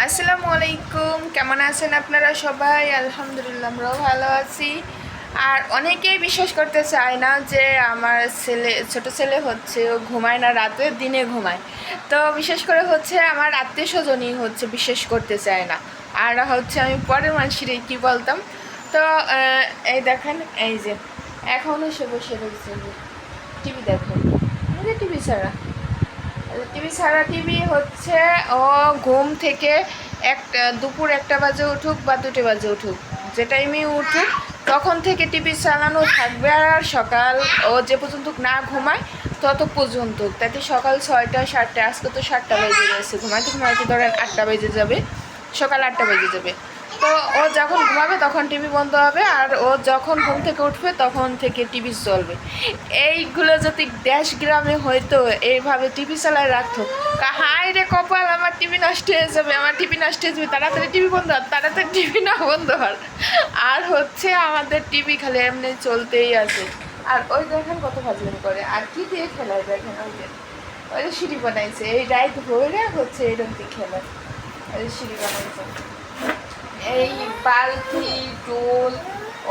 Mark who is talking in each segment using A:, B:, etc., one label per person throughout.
A: আসসালামু আলাইকুম, কেমন আছেন আপনারা সবাই? আলহামদুলিল্লাহ আমরাও ভালো আছি। আর অনেকেই বিশ্বাস করতে চায় না যে আমার ছোট ছেলে হচ্ছে ও ঘুমায় না, রাতে দিনে ঘুমায়। তো বিশেষ করে হচ্ছে আমার আত্মীয় স্বজনই হচ্ছে বিশ্বাস করতে চায় না। আর হচ্ছে আমি পরের মানুষেরই কী বলতাম। তো এই দেখেন, এই যে এখনও সে বসে রয়েছে, টিভি দেখেন, টিভি ছাড়া টিভি হচ্ছে। ও ঘুম থেকে দুপুর 1টা বাজে উঠুক বা 2টে বাজে উঠুক, যে টাইমে উঠুক তখন থেকে টিভি চালানো থাকবে। আর সকাল ও যে পর্যন্ত না ঘুমায় তত পর্যন্ত, তাতে সকাল 6টা 7টা, আজকে তো 7টা বেজে গেছে, ঘুমাইতে ঘুমাইতে ধরেন 8টা বেজে যাবে, সকাল 8টা বেজে যাবে। তো ও যখন ঘুমাবে তখন টিভি বন্ধ হবে, আর ও যখন ঘুম থেকে উঠবে তখন থেকে টিভি চলবে। এইগুলো যদি দেশ গ্রামে হয়তো এইভাবে টিভি চালায় রাখতো, হাই রে কপাল, আমার টিভি নষ্ট হয়ে যাবে, আমার টিভি নষ্ট হয়ে যাবে, তাড়াতাড়ি টিভি বন্ধ হয়, তাড়াতাড়ি টিভি না বন্ধ হয়। আর হচ্ছে আমাদের টিভি খালি এমনি চলতেই আছে। আর ওই দেখেন কত ফাজলামি করে, আর কি দিয়ে খেলায় দেখেন, ওই যে সিঁড়ি বানাইছে, এই রাইত ভরে হচ্ছে এইরকম দিয়ে খেলায়, ওই সিঁড়ি বানাইছে, এই বালতি টোল,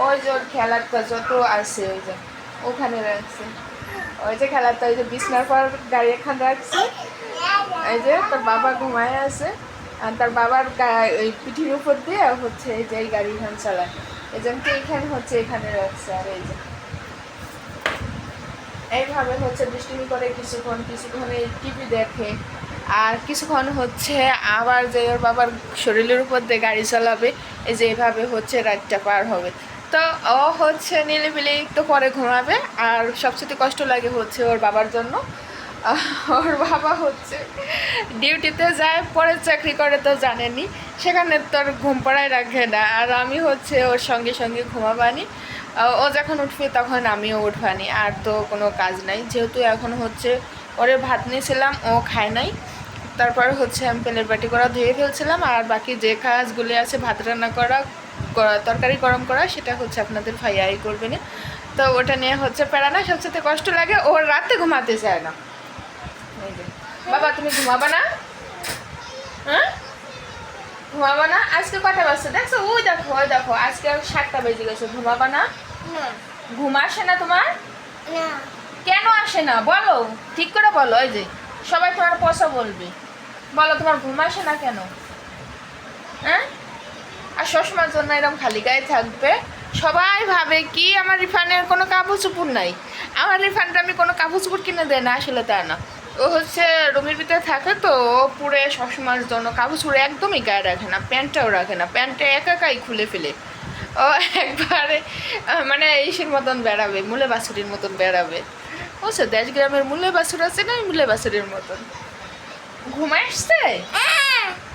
A: ওই যে ওর খেলারটা যত আছে ওই যে ওখানে রাখছে, ওই যে খেলারটা ওই যে বিছনার পর গাড়ি এখানে রাখছে। এই যে তার বাবা ঘুমায় আছে, আর তার বাবার ওই পিঠির উপর দিয়ে হচ্ছে এই যে এই গাড়ি এখানে চালায়, এই জন্য এইখানে হচ্ছে এখানে রাখছে। আর এই যে এইভাবে হচ্ছে দুষ্টুমি করে কিছুক্ষণ এই টিভি দেখে, আর কিছুক্ষণ হচ্ছে আবার যে ওর বাবার শরীরের উপর দিয়ে গাড়ি চালাবে। এই যে এইভাবে হচ্ছে রাতটা পার হবে। তো ও হচ্ছে নিলিবিলি একটু পরে ঘুমাবে। আর সবচেয়ে কষ্ট লাগে হচ্ছে ওর বাবার জন্য। ওর বাবা হচ্ছে ডিউটিতে যায়, পরে চাকরি করে তো জানেনি, সেখানে তোর ঘুম পাড়ায় রাখে না। আর আমি হচ্ছে ওর সঙ্গে সঙ্গে ঘুমাবানি, ও যখন উঠবে তখন আমিও উঠবানি। আর তো কোনো কাজ নাই, যেহেতু এখন হচ্ছে ওরে ভাত নিয়েছিলাম, ও খায় নাই। তারপর হচ্ছে আমি প্লেট বাটি করা ধুয়ে ফেলছিলাম, আর বাকি যে কাজগুলি আছে ভাত রান্না করা, তরকারি গরম করা, সেটা হচ্ছে আপনাদের ভাইয়াই করবে না। তো ওটা নিয়ে হচ্ছে প্যারা না, সবচেয়ে কষ্ট লাগে ওর রাতে ঘুমাতে চায় না। বাবা তুমি ঘুমাবা না? হ্যাঁ ঘুমাবা না? আজকে কটা বাজছে দেখছো? ওই দেখো ওই দেখো, আজকে 7টা বেজে গেছে, ঘুমাবা না? ঘুম আসে না তোমার? কেন আসে না বলো, ঠিক করে বলো। এই যে সবাই তোমার পয়সা বলবে, বলো তোমার ঘুম আসে না কেন? হ্যাঁ, আর সবসময়ের জন্য এরকম খালি গায়ে থাকবে? সবাই ভাবে কি আমার রিফানের কোনো কাপড় চোপড় নাই, আমার রিফানটা আমি কোনো কাপড় চোপড় কিনে দেয় না, আসলে তা না। ও হচ্ছে রুমের ভিতরে থাকে, তো ও পুরে সবসময়ের জন্য কাপড় চোপড় একদমই গায়ে রাখে না, প্যান্টটাও রাখে না, প্যান্টটা একাই খুলে ফেলে। ও একবারে মানে ইসের মতন বেড়াবে, মূলে বাছুরির মতন বেড়াবে। বুঝছো, দেশ গ্রামের মূলে বাছুর আছে না, মূলে বাছুরির মতন। ঘুমাই আসছে?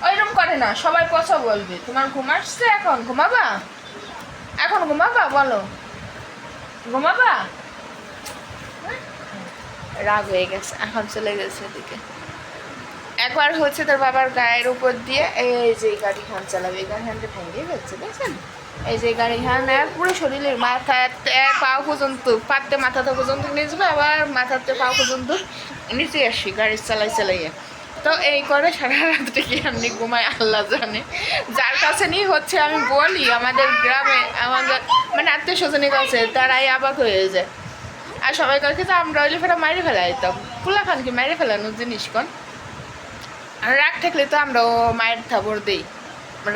A: ওইরকম করে না, সবাই পছা বলবে তোমার ঘুম আসছে। এখন ঘুমাবা? এখন ঘুমাবা বলো, ঘুমাবা? রাগ হয়ে গেছে, এখন চলে গেছে এদিকে। একবার হচ্ছে তার বাবার গায়ের উপর দিয়ে এই যে গাড়ি হ্যান চালাবে, এই গাড়ি হ্যানটা ভেঙে ফেলছে দেখছেন। এই যে গাড়ি হ্যান পুরো শরীরের মাথা পাও পর্যন্ত, পাতে মাথাটা পর্যন্ত নিয়ে যাবে, আবার মাথাতে পাও পর্যন্ত নিচে আসি গাড়ি চালাইয়ে। তো এই করে সারা রাত্রে কি এমনি ঘুমায় আল্লাহ জানে। যার কাছে নিয়ে হচ্ছে আমি বলি, আমাদের গ্রামে আমাদের মানে আত্মীয় স্বজনের কাছে, তারাই অবাক হয়ে যায়। আর সবাই কাছে তো আমরা হইলে ফেরা মাইরে ফেলা যেতাম, ফুলা খানকে মাইরে ফেলানোর জিনিস কোন। আর রাগ থাকলে তো আমরাও মায়ের থাবর দিই,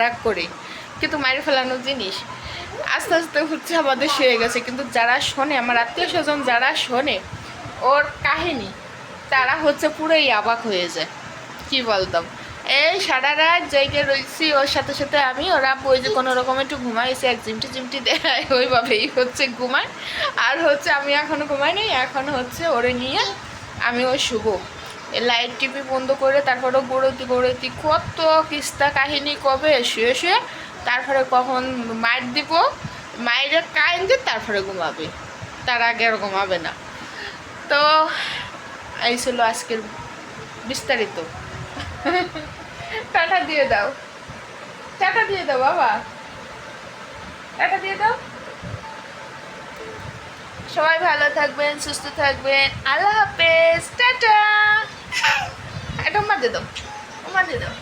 A: রাগ করি, কিন্তু মায়ের ফেলানোর জিনিস আস্তে আস্তে হচ্ছে আমাদের শুয়ে গেছে। কিন্তু যারা শোনে, আমার আত্মীয় স্বজন যারা শোনে ওর কাহিনী, তারা হচ্ছে পুরোই অবাক হয়ে যায়। কি বলতাম, এই সারা রাত জায়গায় রয়েছি ওর সাথে সাথে আমি, ওরা ওই যে কোনো রকম একটু ঘুমাইছে, এক চিমটি দেয়, ওইভাবেই হচ্ছে ঘুমায়। আর হচ্ছে আমি এখনও ঘুমাই নাই, এখন হচ্ছে ওরে নিয়ে আমি ওই শুভ লাইট টিভি বন্ধ করে তারপরেও গড়তি কত কিস্তা কাহিনী কবে শুয়ে শুয়ে, তারপরে কখন মায়ের দিব, মায়ের কাইন দিয়ে তারপরে ঘুমাবে, তার আগে আর ঘুমাবে না। তো এই ছিল আজকের বিস্তারিত। টাটা দিয়ে দাও, টাটা দিয়ে দাও বাবা, টাটা দিয়ে দাও। সবাই ভালো থাকবেন, সুস্থ থাকবেন, আল্লাহ হাফেজ, টাটা। এটা উম্মা দিয়ে দাও, উম্মা দিয়ে দাও।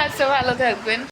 A: আচ্ছা, ভালো থাকবেন।